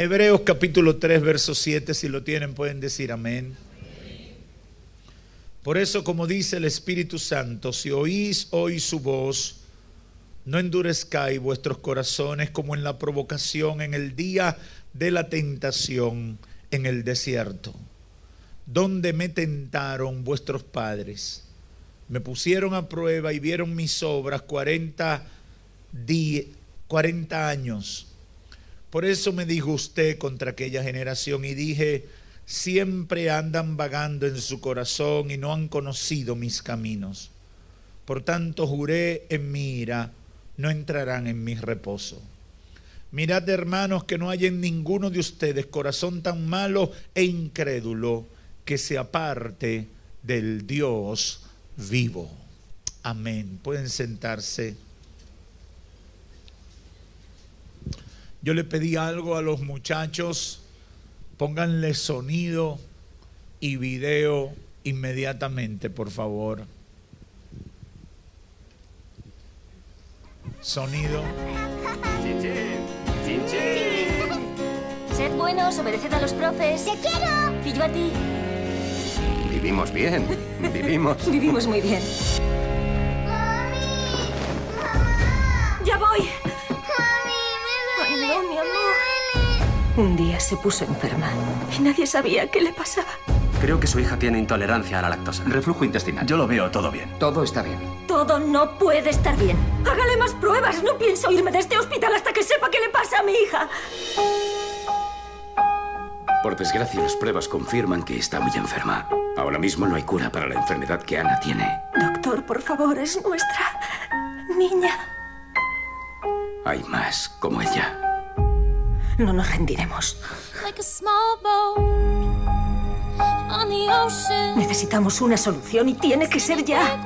Hebreos capítulo 3, verso 7, si lo tienen pueden decir amén. Por eso, como dice el Espíritu Santo, si oís hoy su voz, no endurezcáis vuestros corazones como en la provocación en el día de la tentación en el desierto, donde me tentaron vuestros padres. Me pusieron a prueba y vieron mis obras 40 años. Por eso me disgusté contra aquella generación y dije, siempre andan vagando en su corazón y no han conocido mis caminos. Por tanto juré en mi ira, no entrarán en mi reposo. Mirad, hermanos, que no haya en ninguno de ustedes corazón tan malo e incrédulo que se aparte del Dios vivo. Amén. Pueden sentarse. Yo le pedí algo a los muchachos, pónganle sonido y video inmediatamente, por favor. Sonido. ¡Chin, chin! ¡Chin, chin! Sed buenos, obedeced a los profes. ¡Te quiero! Y yo a ti. Vivimos bien, vivimos. Vivimos muy bien. ¡Mami! ¡Mamá! ¡Ya voy! ¡Mami, me duele! Ay, no, mi amor. ¡Me duele! Un día se puso enferma y nadie sabía qué le pasaba. Creo que su hija tiene intolerancia a la lactosa. Reflujo intestinal. Yo lo veo todo bien. Todo está bien. Todo no puede estar bien. Hágale más pruebas. No pienso irme de este hospital hasta que sepa qué le pasa a mi hija. Por desgracia, las pruebas confirman que está muy enferma. Ahora mismo no hay cura para la enfermedad que Ana tiene. Doctor, por favor, es nuestra niña. Hay más como ella. No nos rendiremos. Like a small boat on the ocean. Necesitamos una solución y tiene que ser ya.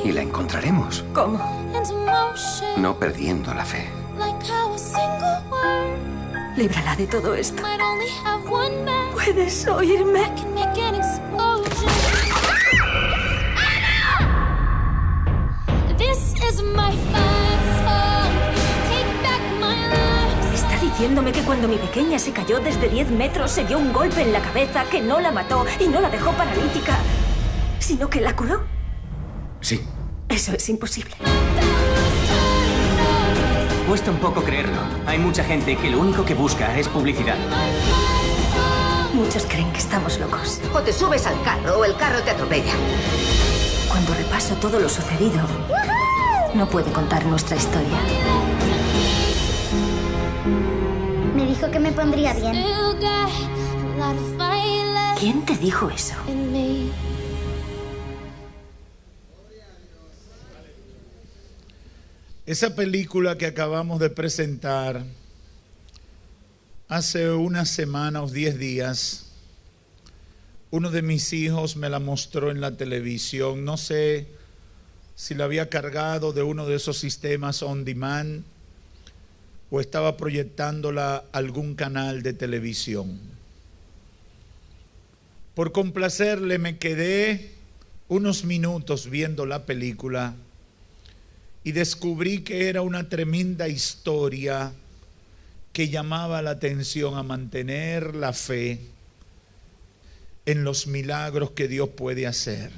Y la encontraremos. ¿Cómo? Into motion. No perdiendo la fe. Like how a single word Líbrala de todo esto. might only have one match. ¿Puedes oírme? Can make an explosion. This is my fight song. Take back my life. Está diciéndome que cuando mi pequeña se cayó desde 10 metros se dio un golpe en la cabeza que no la mató y no la dejó paralítica, sino que la curó. Sí. Eso es imposible. Cuesta un poco creerlo. Hay mucha gente que lo único que busca es publicidad. Muchos creen que estamos locos. O te subes al carro o el carro te atropella. Cuando repaso todo lo sucedido, no puede contar nuestra historia. Me dijo que me pondría bien. Still got a lot of fight left ¿Quién te dijo eso? in me. Esa película que acabamos de presentar hace una semana o 10 días, uno de mis hijos me la mostró en la televisión. No sé si la había cargado de uno de esos sistemas on demand o estaba proyectándola a algún canal de televisión. Por complacerle me quedé unos minutos viendo la película y descubrí que era una tremenda historia que llamaba la atención a mantener la fe en los milagros que Dios puede hacer.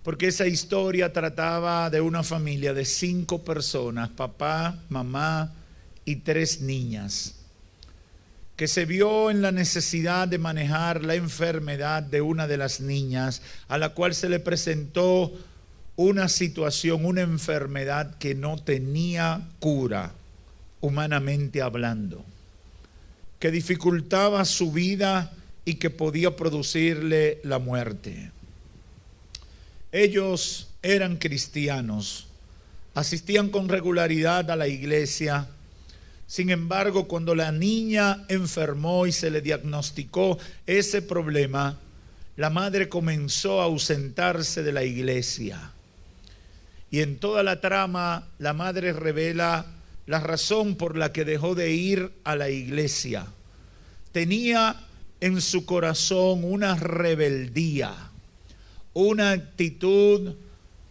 Porque esa historia trataba de una familia de 5 personas, papá, mamá y 3 niñas, que se vio en la necesidad de manejar la enfermedad de una de las niñas, a la cual se le presentó una situación, una enfermedad que no tenía cura, humanamente hablando, que dificultaba su vida y que podía producirle la muerte. Ellos eran cristianos, asistían con regularidad a la iglesia. Sin embargo, cuando la niña enfermó y se le diagnosticó ese problema, la madre comenzó a ausentarse de la iglesia. Y en toda la trama, la madre revela la razón por la que dejó de ir a la iglesia. Tenía en su corazón una rebeldía, una actitud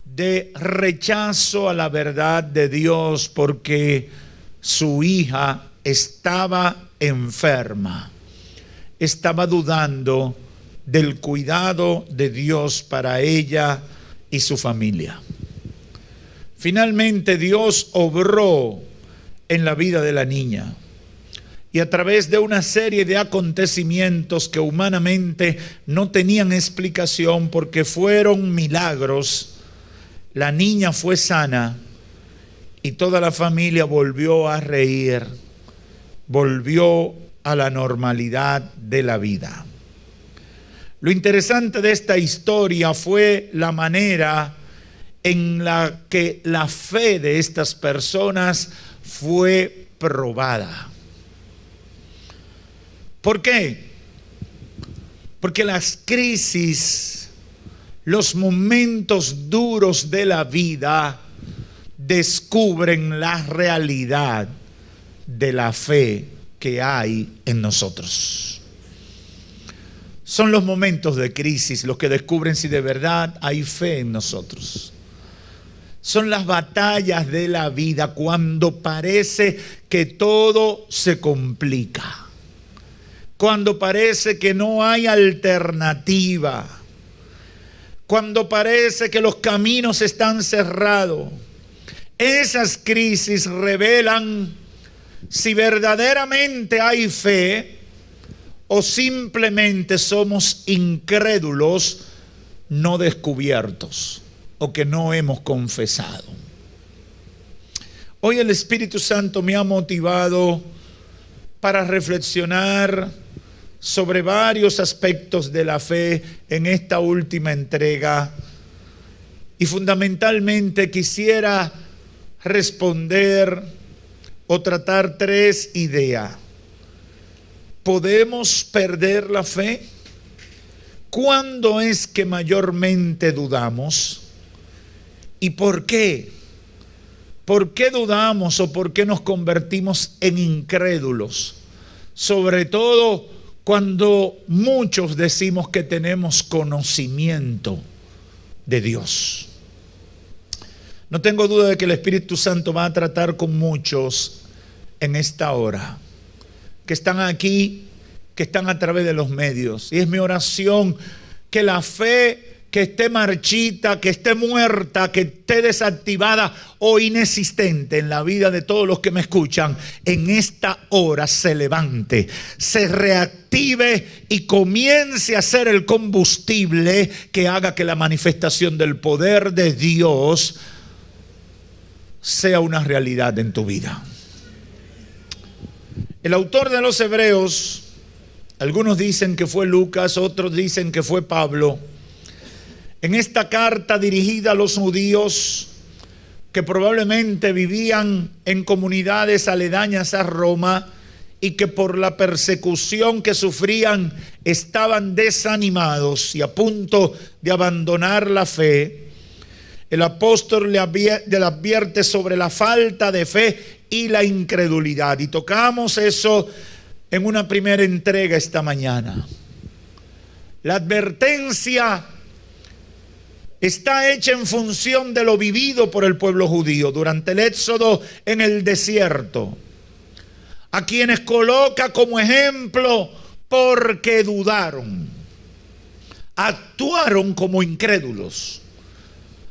de rechazo a la verdad de Dios, porque su hija estaba enferma, estaba dudando del cuidado de Dios para ella y su familia. Finalmente Dios obró en la vida de la niña y a través de una serie de acontecimientos que humanamente no tenían explicación porque fueron milagros, la niña fue sana y toda la familia volvió a reír, volvió a la normalidad de la vida. Lo interesante de esta historia fue la manera en la que la fe de estas personas fue probada. ¿Por qué? Porque las crisis, los momentos duros de la vida descubren la realidad de la fe que hay en nosotros. Son los momentos de crisis los que descubren si de verdad hay fe en nosotros. Son las batallas de la vida cuando parece que todo se complica, cuando parece que no hay alternativa, cuando parece que los caminos están cerrados. Esas crisis revelan si verdaderamente hay fe o simplemente somos incrédulos no descubiertos o que no hemos confesado. Hoy el Espíritu Santo me ha motivado para reflexionar sobre varios aspectos de la fe en esta última entrega y fundamentalmente quisiera responder o tratar 3 ideas. ¿Podemos perder la fe? ¿Cuándo es que mayormente dudamos? ¿Y por qué? ¿Por qué dudamos o por qué nos convertimos en incrédulos? Sobre todo cuando muchos decimos que tenemos conocimiento de Dios. No tengo duda de que el Espíritu Santo va a tratar con muchos en esta hora, que están aquí, que están a través de los medios. Y es mi oración que la fe que esté marchita, que esté muerta, que esté desactivada o inexistente en la vida de todos los que me escuchan, en esta hora se levante, se reactive y comience a ser el combustible que haga que la manifestación del poder de Dios sea una realidad en tu vida. El autor de los Hebreos, algunos dicen que fue Lucas, otros dicen que fue Pablo. En esta carta dirigida a los judíos que probablemente vivían en comunidades aledañas a Roma y que por la persecución que sufrían estaban desanimados y a punto de abandonar la fe, el apóstol le advierte sobre la falta de fe y la incredulidad. Y tocamos eso en una primera entrega esta mañana. La advertencia está hecha en función de lo vivido por el pueblo judío durante el éxodo en el desierto, a quienes coloca como ejemplo porque dudaron, actuaron como incrédulos.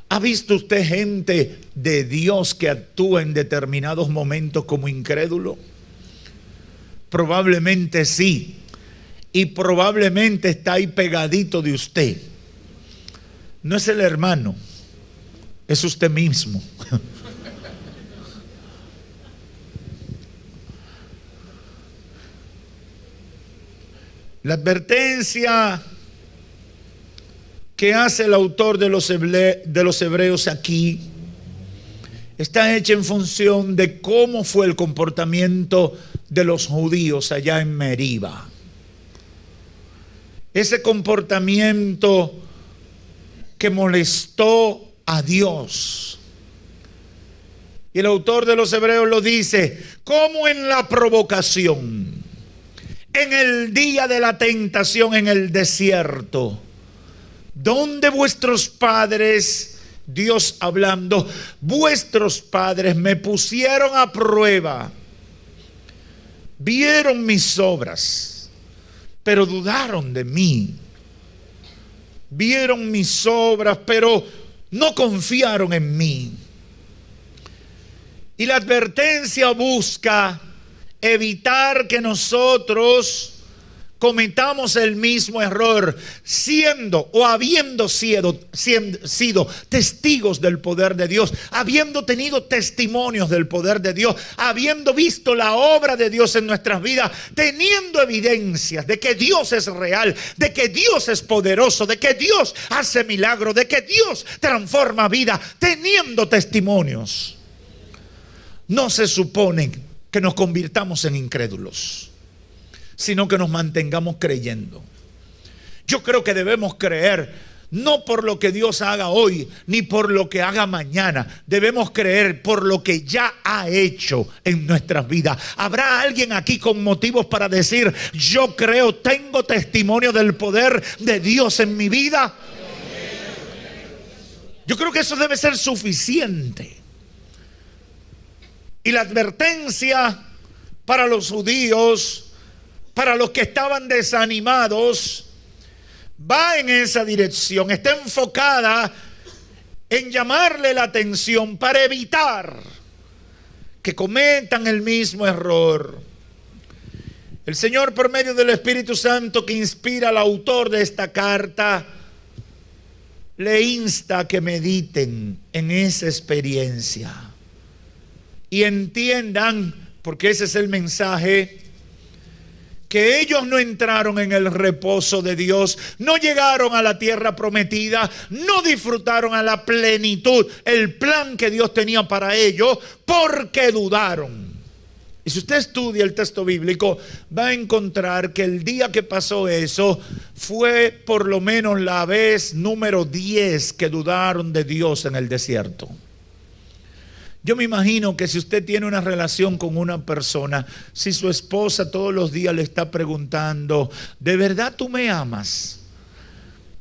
¿Ha visto usted gente de Dios que actúa en determinados momentos como incrédulo? Probablemente sí, y probablemente está ahí pegadito de usted. No es el hermano, es usted mismo. La advertencia que hace el autor de los Hebreos aquí está hecha en función de cómo fue el comportamiento de los judíos allá en Meriba. Ese comportamiento que molestó a Dios. Y el autor de los Hebreos lo dice, como en la provocación, en el día de la tentación en el desierto, donde vuestros padres, Dios hablando, vuestros padres me pusieron a prueba vieron mis obras, pero dudaron de mí. Vieron mis obras, pero no confiaron en mí. Y la advertencia busca evitar que nosotros cometamos el mismo error, siendo o habiendo sido testigos del poder de Dios, habiendo tenido testimonios del poder de Dios, habiendo visto la obra de Dios en nuestras vidas, teniendo evidencias de que Dios es real, de que Dios es poderoso, de que Dios hace milagros, de que Dios transforma vida, teniendo testimonios. No se supone que nos convirtamos en incrédulos, sino que nos mantengamos creyendo. Yo creo que debemos creer, no por lo que Dios haga hoy, ni por lo que haga mañana. Debemos creer por lo que ya ha hecho en nuestras vidas. ¿Habrá alguien aquí con motivos para decir, yo creo, tengo testimonio del poder de Dios en mi vida? Yo creo que eso debe ser suficiente. Y la advertencia para los judíos, para los que estaban desanimados, va en esa dirección. Está enfocada en llamarle la atención para evitar que cometan el mismo error. El Señor, por medio del Espíritu Santo que inspira al autor de esta carta, le insta a que mediten en esa experiencia y entiendan, porque ese es el mensaje, que ellos no entraron en el reposo de Dios, no llegaron a la tierra prometida, no disfrutaron a la plenitud el plan que Dios tenía para ellos, porque dudaron. Y si usted estudia el texto bíblico, va a encontrar que el día que pasó eso fue por lo menos la vez número 10 que dudaron de Dios en el desierto. Yo me imagino que si usted tiene una relación con una persona, si su esposa todos los días le está preguntando, ¿de verdad tú me amas?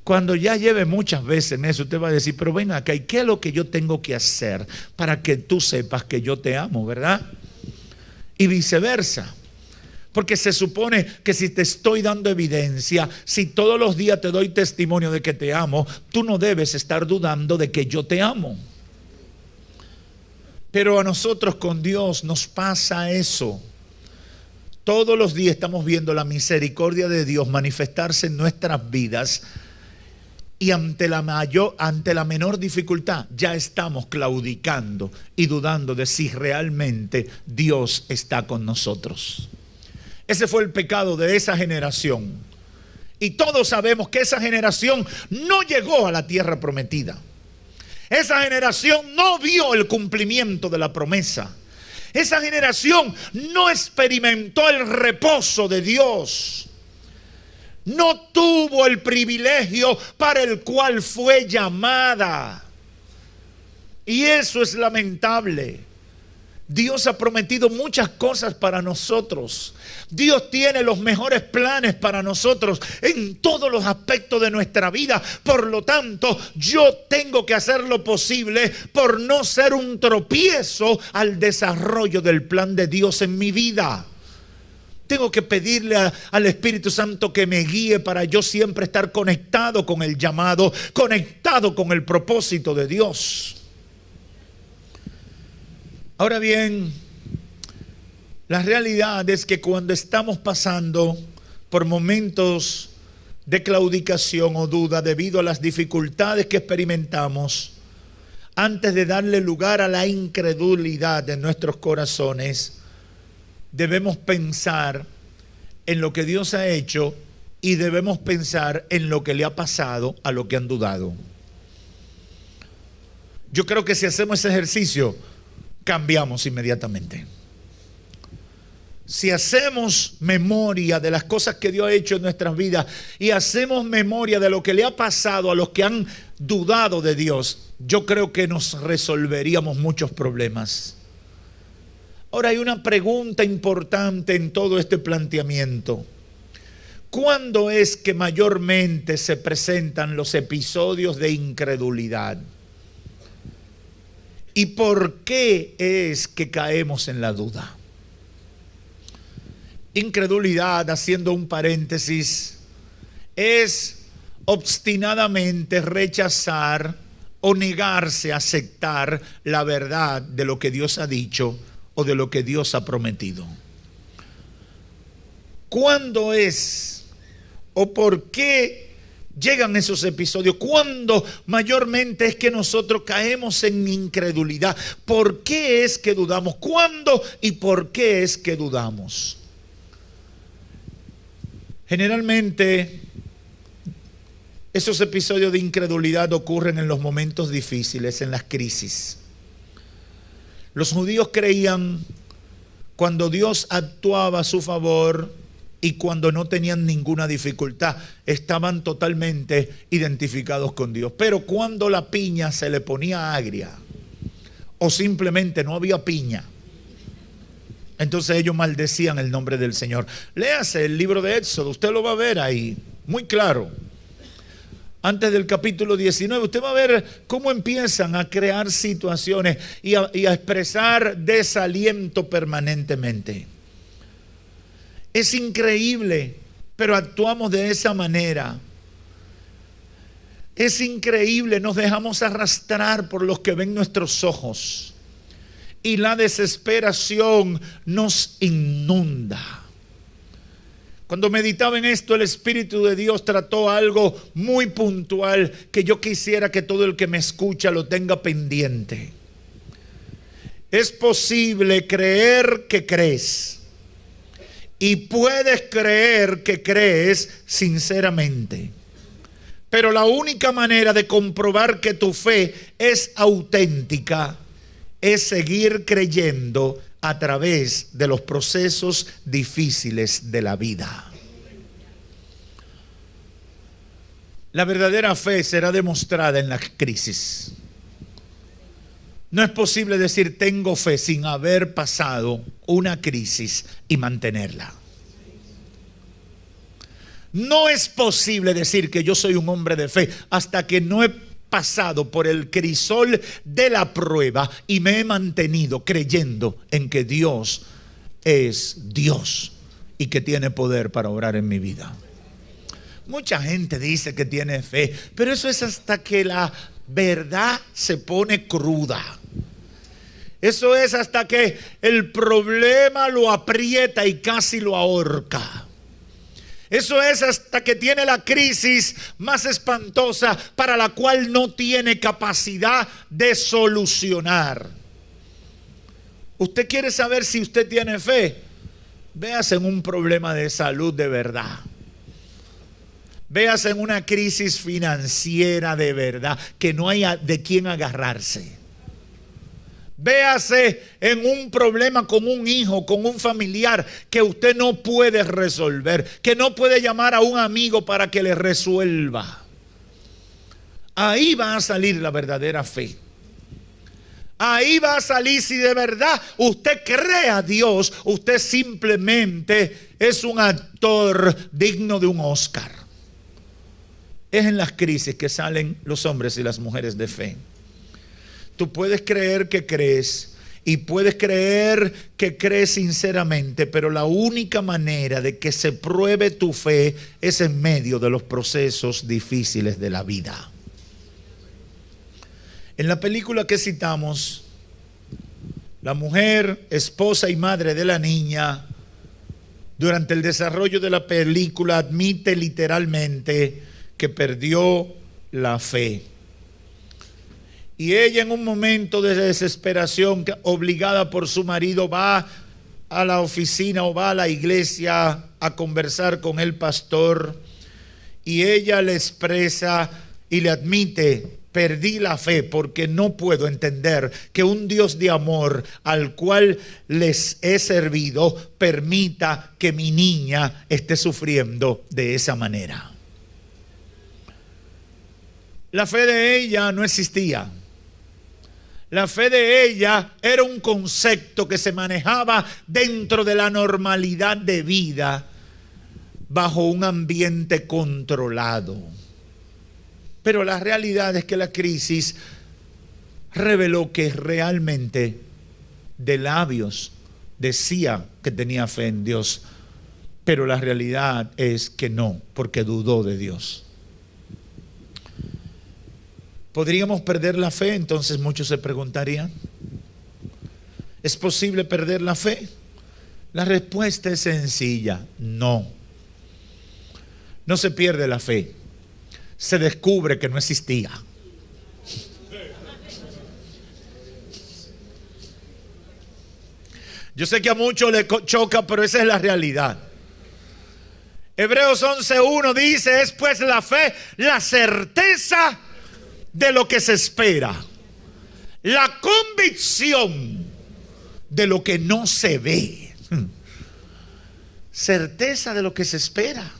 Cuando ya lleve muchas veces en eso, usted va a decir, pero ven acá, ¿y qué es lo que yo tengo que hacer para que tú sepas que yo te amo, verdad? Y viceversa. Porque se supone que si te estoy dando evidencia, si todos los días te doy testimonio de que te amo, tú no debes estar dudando de que yo te amo. Pero a nosotros con Dios nos pasa eso. Todos los días estamos viendo la misericordia de Dios manifestarse en nuestras vidas. Y ante la menor dificultad ya estamos claudicando y dudando de si realmente Dios está con nosotros. Ese fue el pecado de esa generación. Y todos sabemos que esa generación no llegó a la tierra prometida. Esa generación no vio el cumplimiento de la promesa. Esa generación no experimentó el reposo de Dios. No tuvo el privilegio para el cual fue llamada. Y eso es lamentable. Dios ha prometido muchas cosas para nosotros. Dios tiene los mejores planes para nosotros en todos los aspectos de nuestra vida. Por lo tanto, yo tengo que hacer lo posible por no ser un tropiezo al desarrollo del plan de Dios en mi vida. Tengo que pedirle al Espíritu Santo que me guíe para yo siempre estar conectado con el llamado, conectado con el propósito de Dios. Ahora bien, la realidad es que cuando estamos pasando por momentos de claudicación o duda debido a las dificultades que experimentamos, antes de darle lugar a la incredulidad en nuestros corazones, debemos pensar en lo que Dios ha hecho y debemos pensar en lo que le ha pasado a los que han dudado. Yo creo que si hacemos ese ejercicio, cambiamos inmediatamente. Si hacemos memoria de las cosas que Dios ha hecho en nuestras vidas y hacemos memoria de lo que le ha pasado a los que han dudado de Dios, yo creo que nos resolveríamos muchos problemas. Ahora hay una pregunta importante en todo este planteamiento. ¿Cuándo es que mayormente se presentan los episodios de incredulidad? ¿Y por qué es que caemos en la duda? Incredulidad, haciendo un paréntesis, es obstinadamente rechazar o negarse a aceptar la verdad de lo que Dios ha dicho o de lo que Dios ha prometido. ¿Cuándo es o por qué llegan esos episodios? ¿Cuándo mayormente es que nosotros caemos en incredulidad? ¿Por qué es que dudamos? ¿Cuándo y por qué es que dudamos? Generalmente esos episodios de incredulidad ocurren en los momentos difíciles, en las crisis. Los judíos creían cuando Dios actuaba a su favor y cuando no tenían ninguna dificultad. Estaban totalmente identificados con Dios. Pero cuando la piña se le ponía agria o simplemente no había piña, entonces ellos maldecían el nombre del Señor. Léase el libro de Éxodo, usted lo va a ver ahí, muy claro. Antes del capítulo 19, usted va a ver cómo empiezan a crear situaciones y a expresar desaliento permanentemente. Es increíble, pero actuamos de esa manera. Es increíble, nos dejamos arrastrar por los que ven nuestros ojos. Y la desesperación nos inunda. Cuando meditaba en esto, el Espíritu de Dios trató algo muy puntual que yo quisiera que todo el que me escucha lo tenga pendiente. Es posible creer que crees. Y puedes creer que crees sinceramente. Pero la única manera de comprobar que tu fe es auténtica es seguir creyendo a través de los procesos difíciles de la vida. La verdadera fe será demostrada en las crisis. No es posible decir tengo fe sin haber pasado una crisis y mantenerla. No es posible decir que yo soy un hombre de fe hasta que no he pasado por el crisol de la prueba y me he mantenido creyendo en que Dios es Dios y que tiene poder para obrar en mi vida. Mucha gente dice que tiene fe, pero eso es hasta que la verdad se pone cruda. Eso es hasta que el problema lo aprieta y casi lo ahorca. Eso es hasta que tiene la crisis más espantosa para la cual no tiene capacidad de solucionar. ¿Usted quiere saber si usted tiene fe? Véase en un problema de salud de verdad. Véase en una crisis financiera de verdad, que no hay de quién agarrarse. Véase en un problema con un hijo, con un familiar que usted no puede resolver, que no puede llamar a un amigo para que le resuelva. Ahí va a salir la verdadera fe. Ahí va a salir si de verdad usted cree a Dios, usted simplemente es un actor digno de un Oscar. Es en las crisis que salen los hombres y las mujeres de fe. Tú puedes creer que crees y puedes creer que crees sinceramente, pero la única manera de que se pruebe tu fe es en medio de los procesos difíciles de la vida. En la película que citamos, la mujer, esposa y madre de la niña, durante el desarrollo de la película admite literalmente que perdió la fe. Y ella, en un momento de desesperación, obligada por su marido, va a la oficina o va a la iglesia a conversar con el pastor. Y ella le expresa y le admite: perdí la fe porque no puedo entender que un Dios de amor al cual les he servido permita que mi niña esté sufriendo de esa manera. La fe de ella no existía. La fe de ella era un concepto que se manejaba dentro de la normalidad de vida, bajo un ambiente controlado. Pero la realidad es que la crisis reveló que realmente de labios decía que tenía fe en Dios, Pero la realidad es que no, porque dudó de Dios. ¿Podríamos perder la fe? Entonces muchos se preguntarían, ¿es posible perder la fe? La respuesta es sencilla, no. No se pierde la fe, se descubre que no existía. Yo sé que a muchos les choca, pero esa es la realidad. Hebreos 11:1 dice, es pues la fe, la certeza de lo que se espera, la convicción de lo que no se ve. Certeza de lo que se espera.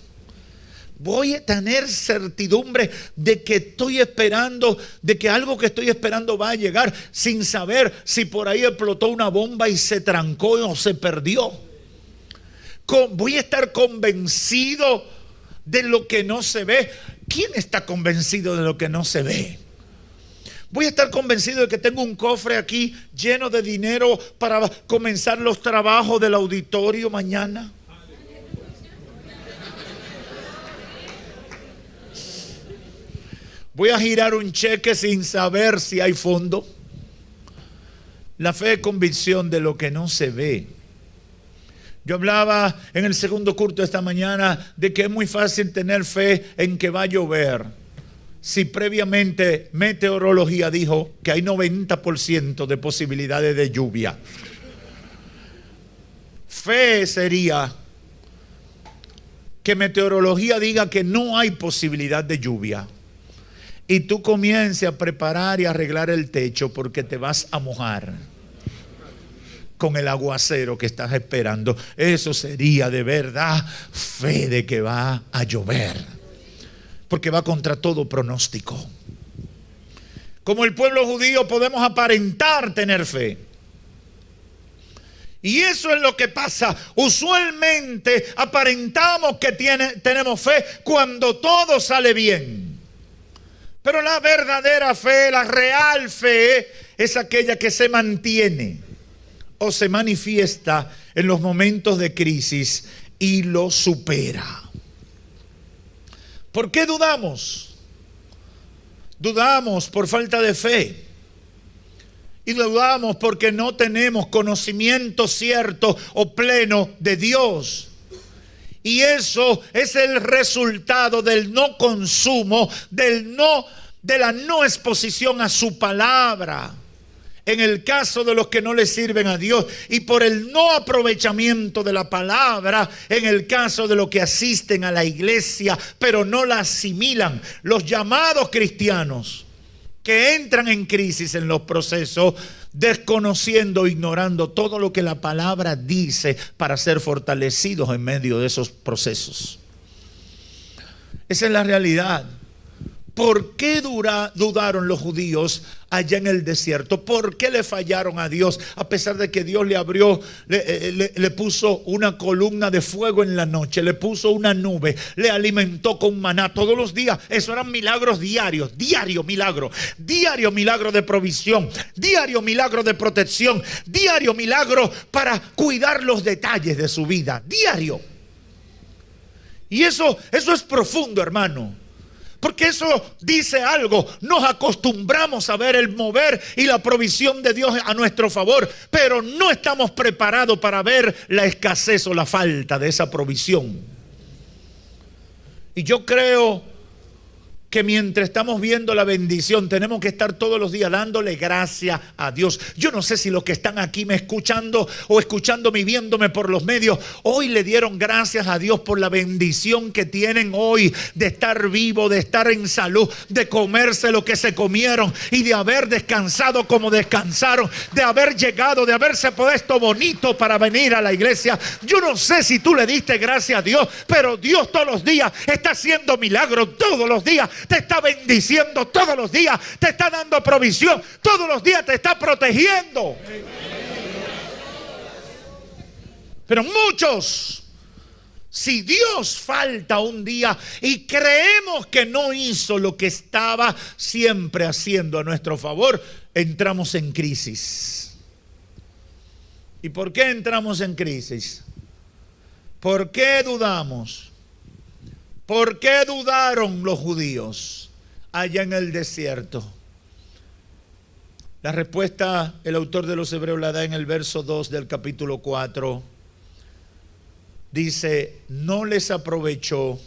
Voy a tener certidumbre de que estoy esperando, de que algo que estoy esperando va a llegar, sin saber si por ahí explotó una bomba y se trancó o se perdió. Voy a estar convencido de lo que no se ve. ¿Quién está convencido de lo que no se ve? Voy a estar convencido de que tengo un cofre aquí lleno de dinero para comenzar los trabajos del auditorio mañana. Voy a girar un cheque sin saber si hay fondo. La fe es convicción de lo que no se ve. Yo hablaba en el segundo culto esta mañana de que es muy fácil tener fe en que va a llover, si previamente meteorología dijo que hay 90% de posibilidades de lluvia. Fe sería que meteorología diga que no hay posibilidad de lluvia y tú comiences a preparar y arreglar el techo porque te vas a mojar con el aguacero que estás esperando. Eso sería de verdad fe de que va a llover, porque va contra todo pronóstico. Como el pueblo judío podemos aparentar tener fe, y eso es lo que pasa. Usualmente aparentamos que tenemos fe cuando todo sale bien. Pero la verdadera fe, la real fe, es aquella que se mantiene o se manifiesta en los momentos de crisis y lo supera. ¿Por qué dudamos? Dudamos por falta de fe. Y dudamos porque no tenemos conocimiento cierto o pleno de Dios. Y eso es el resultado del no consumo, de la no exposición a su palabra. En el caso de los que no le sirven a Dios, y por el no aprovechamiento de la palabra en el caso de los que asisten a la iglesia pero no la asimilan. Los llamados cristianos que entran en crisis en los procesos, desconociendo, ignorando todo lo que la palabra dice para ser fortalecidos en medio de esos procesos. Esa es la realidad. ¿Por qué dudaron los judíos allá en el desierto? ¿Por qué le fallaron a Dios? A pesar de que Dios le abrió, le puso una columna de fuego en la noche, le puso una nube, le alimentó con maná todos los días. Eso eran milagros diarios, diario milagro de provisión, diario milagro de protección, diario milagro para cuidar los detalles de su vida, diario. Y eso es profundo, hermano. Porque eso dice algo. Nos acostumbramos a ver el mover y la provisión de Dios a nuestro favor, pero no estamos preparados para ver la escasez o la falta de esa provisión. Y yo creo que mientras estamos viendo la bendición, tenemos que estar todos los días dándole gracias a Dios. Yo no sé si los que están aquí me escuchando o escuchándome y viéndome por los medios, hoy le dieron gracias a Dios por la bendición que tienen hoy de estar vivo, de estar en salud, de comerse lo que se comieron y de haber descansado como descansaron, de haber llegado, de haberse puesto bonito para venir a la iglesia. Yo no sé si tú le diste gracias a Dios, pero Dios todos los días está haciendo milagros, todos los días te está bendiciendo, todos los días te está dando provisión, todos los días te está protegiendo. Pero muchos, si Dios falta un día y creemos que no hizo lo que estaba siempre haciendo a nuestro favor, entramos en crisis. ¿Y por qué entramos en crisis? ¿Por qué dudamos? ¿Por qué dudaron los judíos allá en el desierto? La respuesta el autor de los Hebreos la da en el verso 2 del capítulo 4. Dice, no les aprovechó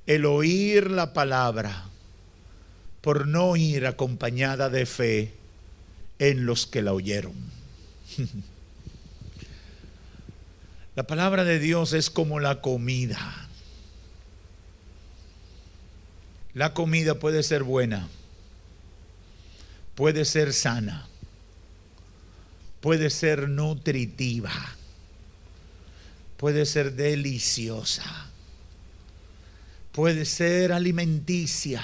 el oír la palabra por no ir acompañada de fe en los que la oyeron. La palabra de Dios es como la comida. La comida puede ser buena, puede ser sana, puede ser nutritiva, puede ser deliciosa, puede ser alimenticia,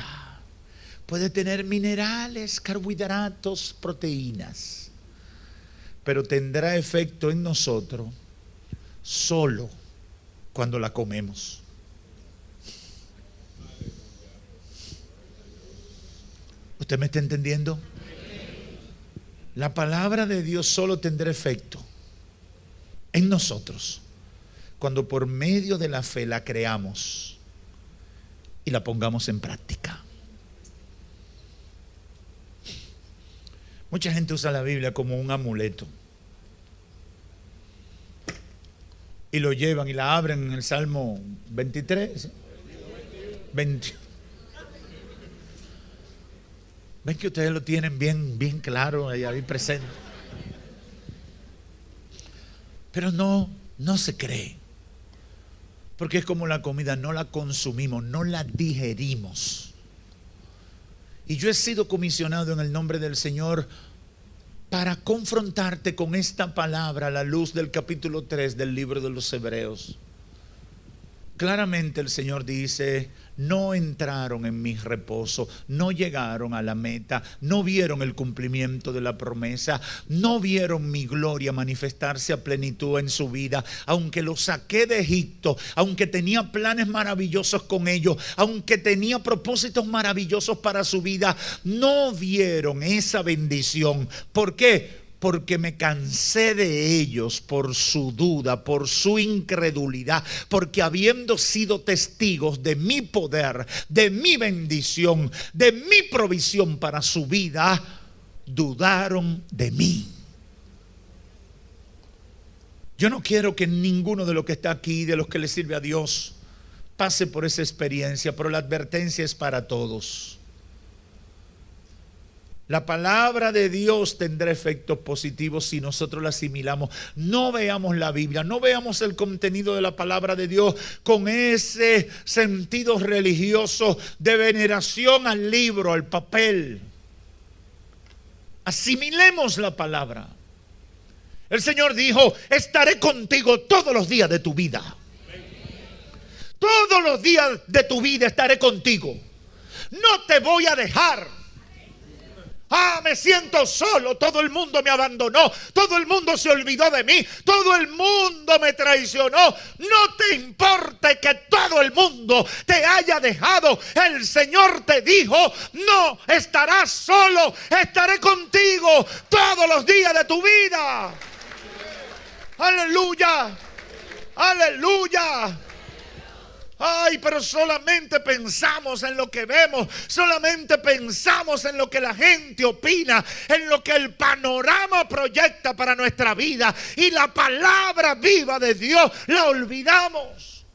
puede tener minerales, carbohidratos, proteínas, pero tendrá efecto en nosotros solo cuando la comemos. ¿Usted me está entendiendo? La palabra de Dios solo tendrá efecto en nosotros cuando por medio de la fe la creamos y la pongamos en práctica. Mucha gente usa la Biblia como un amuleto y lo llevan y la abren en el Salmo 23, 20. Ven que ustedes lo tienen bien claro ahí presente. Pero no se cree. Porque es como la comida, no la consumimos, no la digerimos. Y yo he sido comisionado en el nombre del Señor para confrontarte con esta palabra a la luz del capítulo 3 del libro de los Hebreos. Claramente el Señor dice, no entraron en mi reposo, no llegaron a la meta, no vieron el cumplimiento de la promesa, no vieron mi gloria manifestarse a plenitud en su vida, aunque los saqué de Egipto, aunque tenía planes maravillosos con ellos, aunque tenía propósitos maravillosos para su vida, no vieron esa bendición. ¿Por qué? Porque me cansé de ellos por su duda, por su incredulidad, porque habiendo sido testigos de mi poder, de mi bendición, de mi provisión para su vida, dudaron de mí. Yo no quiero que ninguno de los que está aquí, de los que le sirve a Dios, pase por esa experiencia, pero la advertencia es para todos. La palabra de Dios tendrá efectos positivos si nosotros la asimilamos. No veamos la Biblia, no veamos el contenido de la palabra de Dios con ese sentido religioso de veneración al libro, al papel. Asimilemos la palabra. El Señor dijo, estaré contigo todos los días de tu vida. Todos los días de tu vida estaré contigo. No te voy a dejar. Me siento solo, todo el mundo me abandonó, todo el mundo se olvidó de mí, todo el mundo me traicionó. No te importe que todo el mundo te haya dejado. El Señor te dijo, no estarás solo, estaré contigo todos los días de tu vida. Aleluya, aleluya. Ay, pero solamente pensamos en lo que vemos, solamente pensamos en lo que la gente opina, en lo que el panorama proyecta para nuestra vida, y la palabra viva de Dios la olvidamos.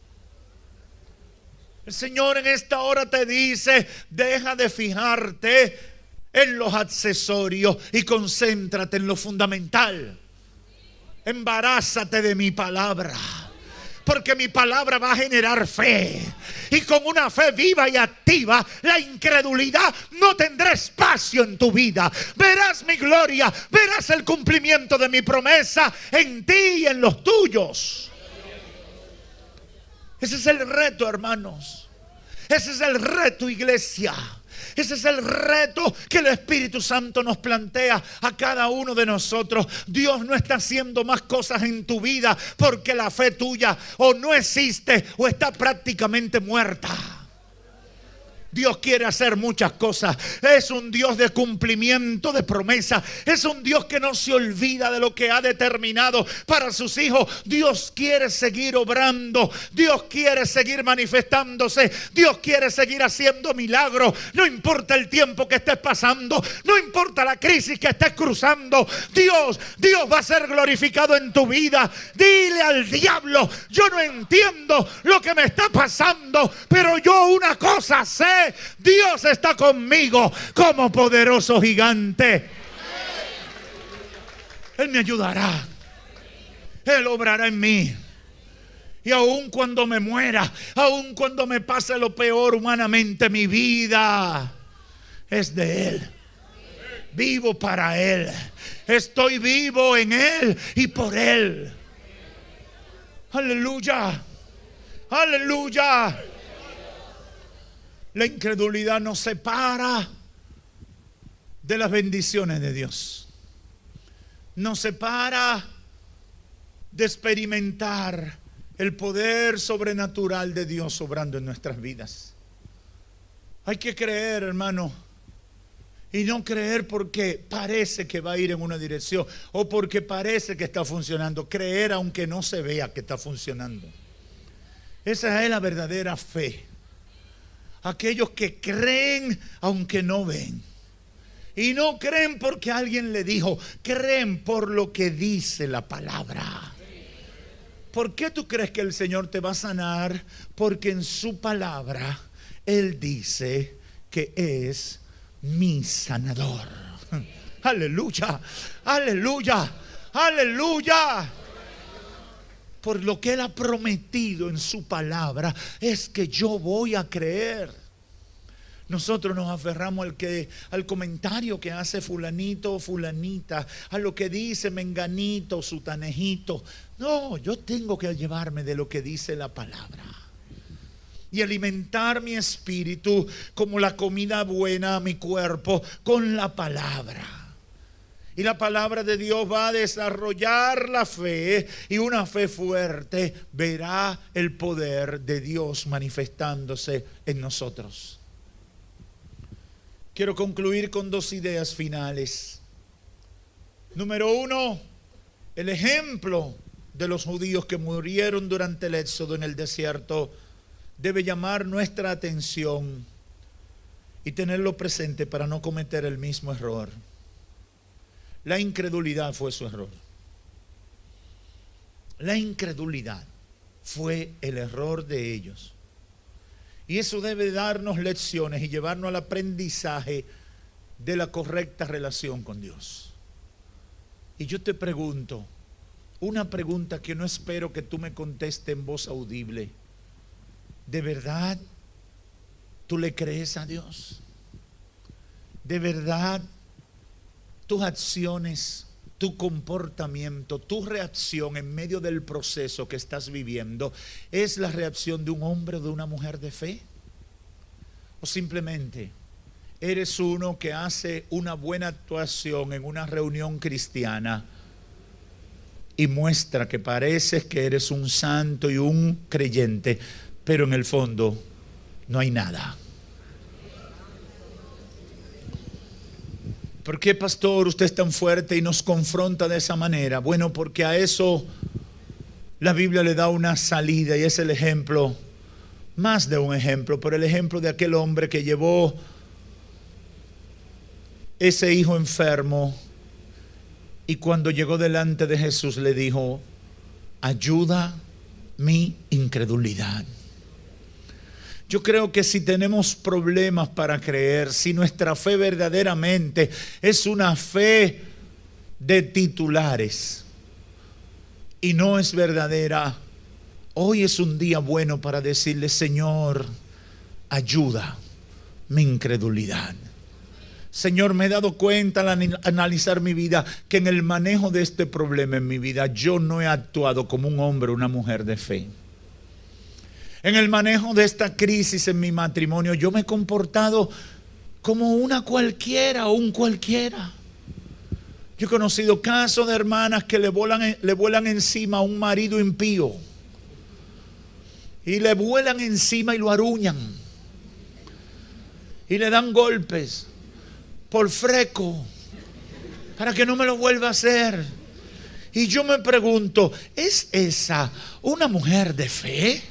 El Señor en esta hora te dice, deja de fijarte en los accesorios y concéntrate en lo fundamental. Embarázate de mi palabra, porque mi palabra va a generar fe. Y con una fe viva y activa, la incredulidad no tendrá espacio en tu vida. Verás mi gloria, verás el cumplimiento de mi promesa en ti y en los tuyos. Ese es el reto, hermanos. Ese es el reto, iglesia. Ese es el reto que el Espíritu Santo nos plantea a cada uno de nosotros. Dios no está haciendo más cosas en tu vida porque la fe tuya o no existe o está prácticamente muerta. Dios quiere hacer muchas cosas. Es un Dios de cumplimiento de promesa. Es un Dios que no se olvida de lo que ha determinado para sus hijos. Dios quiere seguir obrando. Dios quiere seguir manifestándose. Dios quiere seguir haciendo milagros. No importa el tiempo que estés pasando. No importa la crisis que estés cruzando. Dios va a ser glorificado en tu vida. Dile al diablo: yo no entiendo lo que me está pasando, pero yo una cosa sé: Dios está conmigo como poderoso gigante. Él me ayudará. Él obrará en mí. Y aun cuando me muera, aun cuando me pase lo peor humanamente, mi vida es de Él. Vivo para Él. Estoy vivo en Él y por Él. Aleluya. Aleluya. La incredulidad nos separa de las bendiciones de Dios. Nos separa de experimentar el poder sobrenatural de Dios obrando en nuestras vidas. Hay que creer, hermano, y no creer porque parece que va a ir en una dirección o porque parece que está funcionando. Creer aunque no se vea que está funcionando. Esa es la verdadera fe. Aquellos que creen aunque no ven. Y no creen porque alguien le dijo, creen por lo que dice la palabra. ¿Por qué tú crees que el Señor te va a sanar? Porque en su palabra Él dice que es mi sanador. Aleluya, aleluya, aleluya. Por lo que Él ha prometido en su palabra es que yo voy a creer. Nosotros nos aferramos al comentario que hace fulanito o fulanita, a lo que dice menganito, sutanejito. No, yo tengo que llevarme de lo que dice la palabra y alimentar mi espíritu como la comida buena a mi cuerpo con la palabra. Y la palabra de Dios va a desarrollar la fe, y una fe fuerte verá el poder de Dios manifestándose en nosotros. Quiero concluir con dos ideas finales. Número uno, el ejemplo de los judíos que murieron durante el éxodo en el desierto debe llamar nuestra atención y tenerlo presente para no cometer el mismo error. La incredulidad fue su error. La incredulidad fue el error de ellos. Y eso debe darnos lecciones y llevarnos al aprendizaje de la correcta relación con Dios. Y yo te pregunto, una pregunta que no espero que tú me contestes en voz audible. ¿De verdad tú le crees a Dios? ¿De verdad tus acciones, tu comportamiento, tu reacción en medio del proceso que estás viviendo es la reacción de un hombre o de una mujer de fe? ¿O simplemente eres uno que hace una buena actuación en una reunión cristiana y muestra que pareces que eres un santo y un creyente, pero en el fondo no hay nada? ¿Por qué, pastor, usted es tan fuerte y nos confronta de esa manera? Bueno, porque a eso la Biblia le da una salida, y es el ejemplo, más de un ejemplo, pero el ejemplo de aquel hombre que llevó ese hijo enfermo y cuando llegó delante de Jesús le dijo: ayuda mi incredulidad. Yo creo que si tenemos problemas para creer, si nuestra fe verdaderamente es una fe de titulares y no es verdadera, hoy es un día bueno para decirle: Señor, ayuda mi incredulidad. Señor, me he dado cuenta al analizar mi vida que en el manejo de este problema en mi vida yo no he actuado como un hombre o una mujer de fe. En el manejo de esta crisis en mi matrimonio yo me he comportado como una cualquiera o un cualquiera. Yo he conocido casos de hermanas que le vuelan encima a un marido impío y le vuelan encima y lo aruñan. y le dan golpes por freco para que no me lo vuelva a hacer. Y yo me pregunto, ¿es esa una mujer de fe?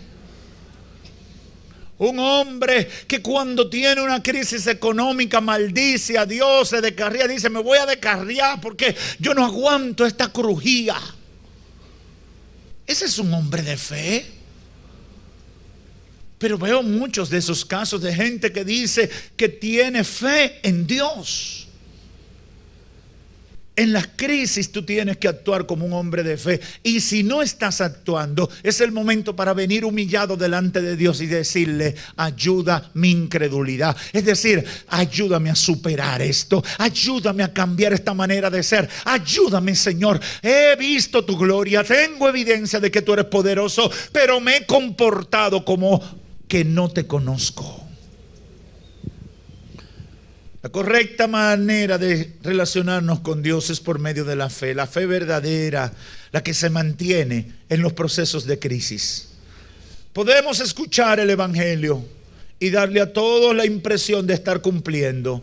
Un hombre que cuando tiene una crisis económica maldice a Dios, se descarría, dice: me voy a descarriar porque yo no aguanto esta crujía. ¿Ese es un hombre de fe? Pero veo muchos de esos casos de gente que dice que tiene fe en Dios. En las crisis tú tienes que actuar como un hombre de fe. Y si no estás actuando, es el momento para venir humillado delante de Dios y decirle: ayuda mi incredulidad. Es decir, ayúdame a superar esto. Ayúdame a cambiar esta manera de ser. Ayúdame, Señor. He visto tu gloria. Tengo evidencia de que tú eres poderoso, pero me he comportado como que no te conozco. La correcta manera de relacionarnos con Dios es por medio de la fe verdadera, la que se mantiene en los procesos de crisis. Podemos escuchar el Evangelio y darle a todos la impresión de estar cumpliendo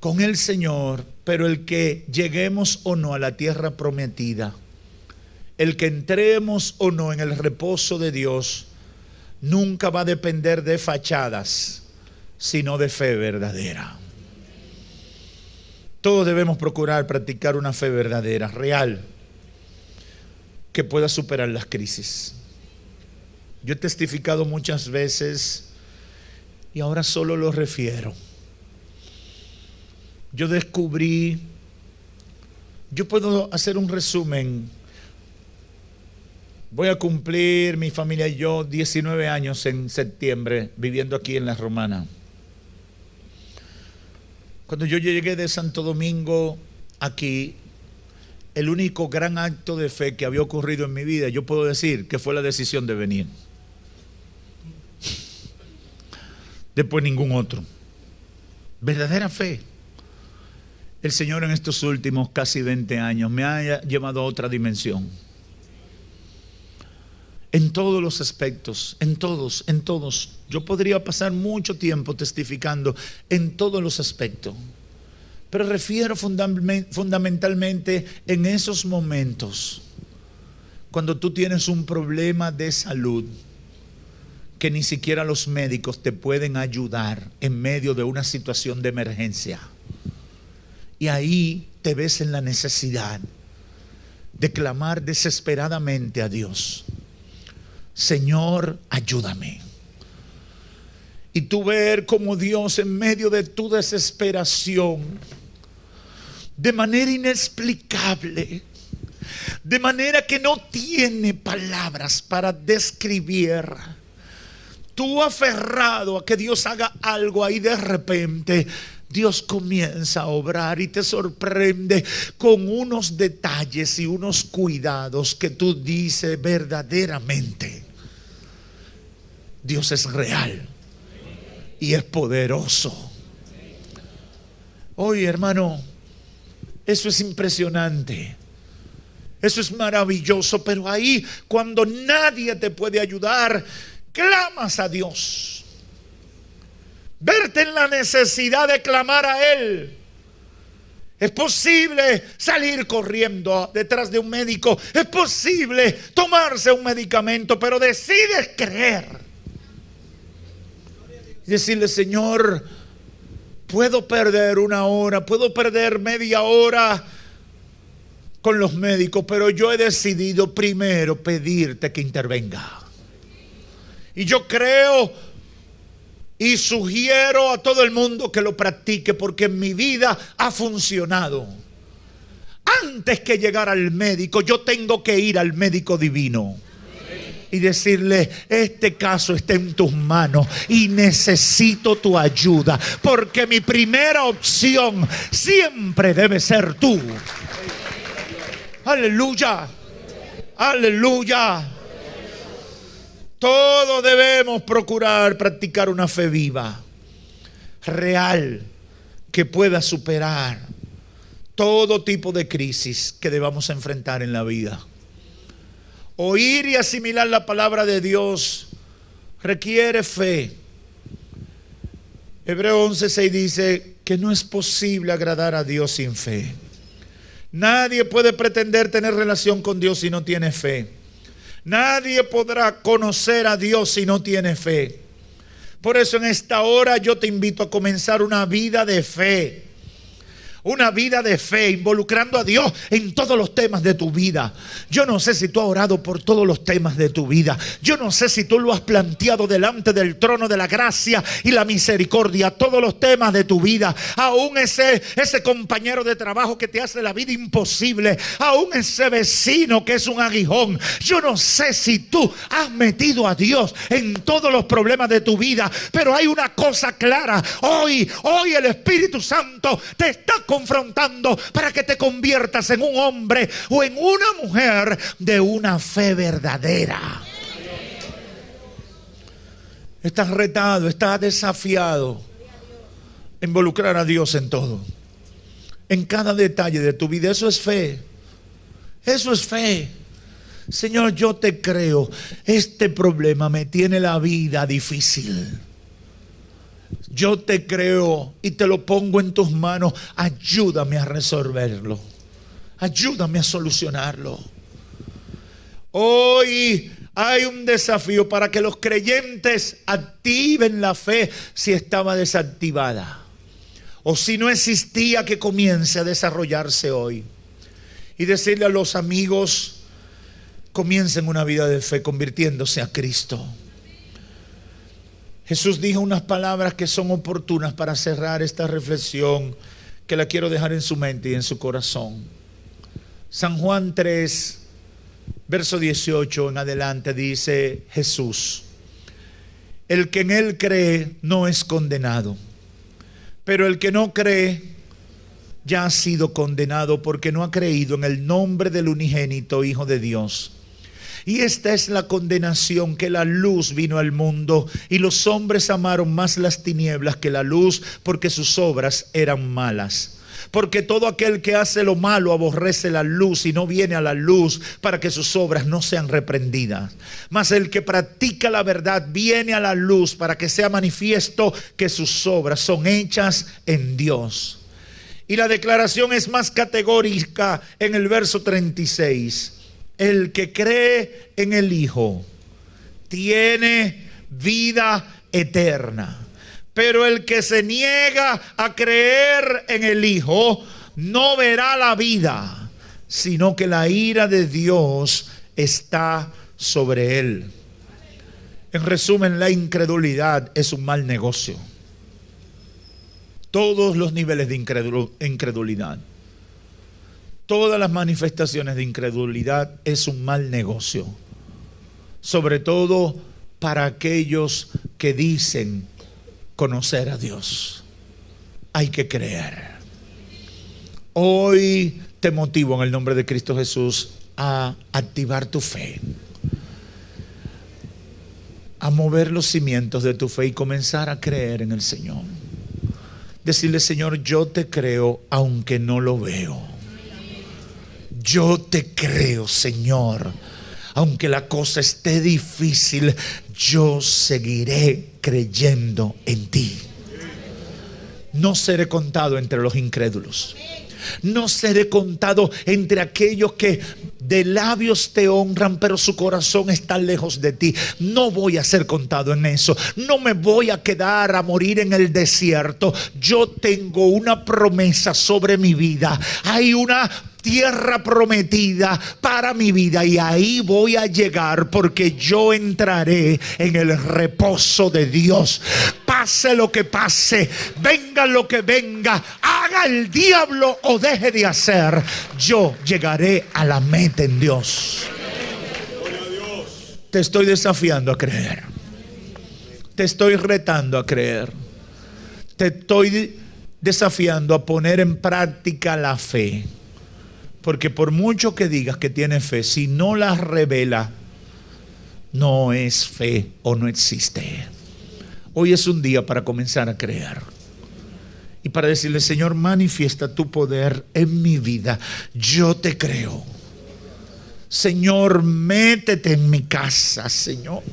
con el Señor, pero el que lleguemos o no a la tierra prometida, el que entremos o no en el reposo de Dios, nunca va a depender de fachadas, sino de fe verdadera. Todos debemos procurar practicar una fe verdadera, real, que pueda superar las crisis. Yo he testificado muchas veces y ahora solo lo refiero. Yo descubrí, yo puedo hacer un resumen. Voy a cumplir, mi familia y yo, 19 años en septiembre viviendo aquí en La Romana. Cuando yo llegué de Santo Domingo aquí, el único gran acto de fe que había ocurrido en mi vida, yo puedo decir que fue la decisión de venir. Después ningún otro. Verdadera fe. El Señor en estos últimos casi 20 años me ha llevado a otra dimensión. En todos los aspectos, en todos. Yo podría pasar mucho tiempo testificando en todos los aspectos. Pero refiero fundamentalmente en esos momentos cuando tú tienes un problema de salud que ni siquiera los médicos te pueden ayudar en medio de una situación de emergencia. Y ahí te ves en la necesidad de clamar desesperadamente a Dios: Señor, ayúdame. Y tú ver cómo Dios, en medio de tu desesperación, de manera inexplicable, de manera que no tiene palabras para describir, tú aferrado a que Dios haga algo, ahí de repente Dios comienza a obrar y te sorprende con unos detalles y unos cuidados que tú dices: verdaderamente Dios es real y es poderoso. Oye, hermano, eso es impresionante, eso es maravilloso. Pero ahí, cuando nadie te puede ayudar, clamas a Dios. Verte en la necesidad de clamar a Él. Es posible salir corriendo detrás de un médico, es posible tomarse un medicamento, pero decides creer y decirle: Señor, puedo perder una hora, puedo perder media hora con los médicos, pero yo he decidido primero pedirte que intervenga. Y yo creo y sugiero a todo el mundo que lo practique, porque en mi vida ha funcionado. Antes que llegar al médico, yo tengo que ir al médico divino y decirle: este caso está en tus manos y necesito tu ayuda, porque mi primera opción siempre debe ser tú. Aleluya, aleluya. Todos debemos procurar practicar una fe viva, real, que pueda superar todo tipo de crisis que debamos enfrentar en la vida. Oír y asimilar la palabra de Dios requiere fe. Hebreos 11:6 dice que no es posible agradar a Dios sin fe. Nadie puede pretender tener relación con Dios si no tiene fe. Nadie podrá conocer a Dios si no tiene fe. Por eso en esta hora yo te invito a comenzar una vida de fe. Una vida de fe, involucrando a Dios en todos los temas de tu vida. Yo no sé si tú has orado por todos los temas de tu vida. Yo no sé si tú lo has planteado delante del trono de la gracia y la misericordia. Todos los temas de tu vida. Aún ese compañero de trabajo que te hace la vida imposible. Aún ese vecino que es un aguijón. Yo no sé si tú has metido a Dios en todos los problemas de tu vida. Pero hay una cosa clara. Hoy el Espíritu Santo te está confrontando para que te conviertas en un hombre o en una mujer de una fe verdadera. Estás retado, estás desafiado a involucrar a Dios en todo, en cada detalle de tu vida. Eso es fe. Eso es fe. Señor, yo te creo. Este problema me tiene la vida difícil. Yo te creo y te lo pongo en tus manos. Ayúdame a resolverlo. Ayúdame a solucionarlo. Hoy hay un desafío para que los creyentes activen la fe si estaba desactivada. O si no existía, que comience a desarrollarse hoy. Y decirle a los amigos, comiencen una vida de fe convirtiéndose a Cristo. Jesús dijo unas palabras que son oportunas para cerrar esta reflexión, que la quiero dejar en su mente y en su corazón. San Juan 3, verso 18 en adelante, dice Jesús: el que en él cree no es condenado, pero el que no cree ya ha sido condenado porque no ha creído en el nombre del unigénito Hijo de Dios. Y esta es la condenación, que la luz vino al mundo y los hombres amaron más las tinieblas que la luz, porque sus obras eran malas. Porque todo aquel que hace lo malo aborrece la luz y no viene a la luz para que sus obras no sean reprendidas. Mas el que practica la verdad viene a la luz para que sea manifiesto que sus obras son hechas en Dios. Y la declaración es más categórica en el verso 36. El que cree en el Hijo tiene vida eterna. Pero el que se niega a creer en el Hijo no verá la vida, sino que la ira de Dios está sobre él. En resumen, la incredulidad es un mal negocio. Todos los niveles de incredulidad, todas las manifestaciones de incredulidad es un mal negocio. Sobre todo para aquellos que dicen conocer a Dios. Hay que creer. Hoy te motivo en el nombre de Cristo Jesús a activar tu fe, a mover los cimientos de tu fe y comenzar a creer en el Señor. Decirle: Señor, yo te creo aunque no lo veo. Yo te creo, Señor, aunque la cosa esté difícil, yo seguiré creyendo en ti. No seré contado entre los incrédulos. No seré contado entre aquellos que de labios te honran, pero su corazón está lejos de ti. No voy a ser contado en eso. No me voy a quedar a morir en el desierto. Yo tengo una promesa sobre mi vida. Hay una tierra prometida para mi vida y ahí voy a llegar, porque yo entraré en el reposo de Dios. Pase lo que pase, venga lo que venga, haga el diablo o deje de hacer, yo llegaré a la meta en Dios. Te estoy desafiando a creer. Te estoy retando a creer. Te estoy desafiando a poner en práctica la fe. Porque por mucho que digas que tienes fe, si no la revela, no es fe o no existe. Hoy es un día para comenzar a creer y para decirle: Señor, manifiesta tu poder en mi vida. Yo te creo. Señor, métete en mi casa, Señor.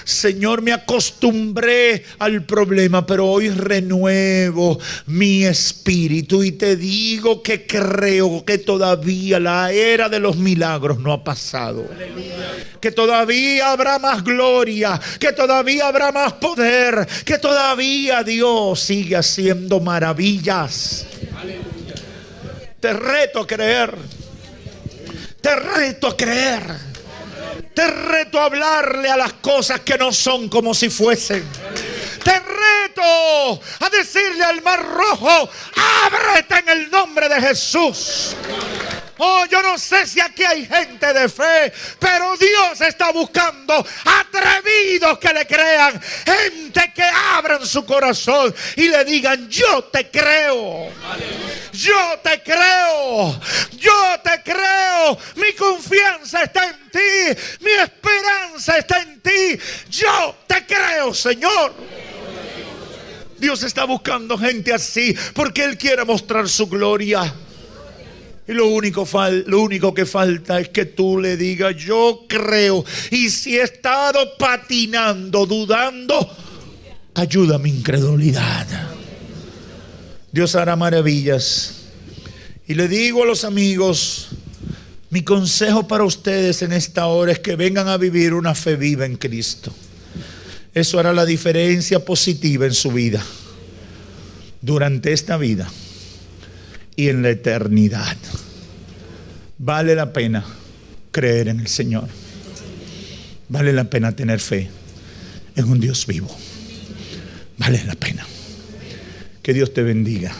Señor, me acostumbré al problema, pero hoy renuevo mi espíritu y te digo que creo que todavía la era de los milagros no ha pasado. Que todavía habrá más gloria, que todavía habrá más poder, que todavía Dios sigue haciendo maravillas. Te reto a creer. Te reto a creer. Te reto a hablarle a las cosas que no son como si fuesen. Te reto a decirle al mar rojo: ábrete en el nombre de Jesús. Oh, yo no sé si aquí hay gente de fe, pero Dios está buscando atrevidos que le crean, gente que abran su corazón y le digan: yo te creo, yo te creo, yo te creo, mi confianza está en ti, mi esperanza está en ti, yo te creo, Señor. Dios está buscando gente así porque Él quiere mostrar su gloria. Y lo único que falta es que tú le digas: yo creo. Y si he estado patinando, dudando, ayuda a mi incredulidad. Dios hará maravillas. Y le digo a los amigos, mi consejo para ustedes en esta hora es que vengan a vivir una fe viva en Cristo. Eso hará la diferencia positiva en su vida, durante esta vida y en la eternidad. Vale la pena creer en el Señor. Vale la pena tener fe en un Dios vivo. Vale la pena. Que Dios te bendiga.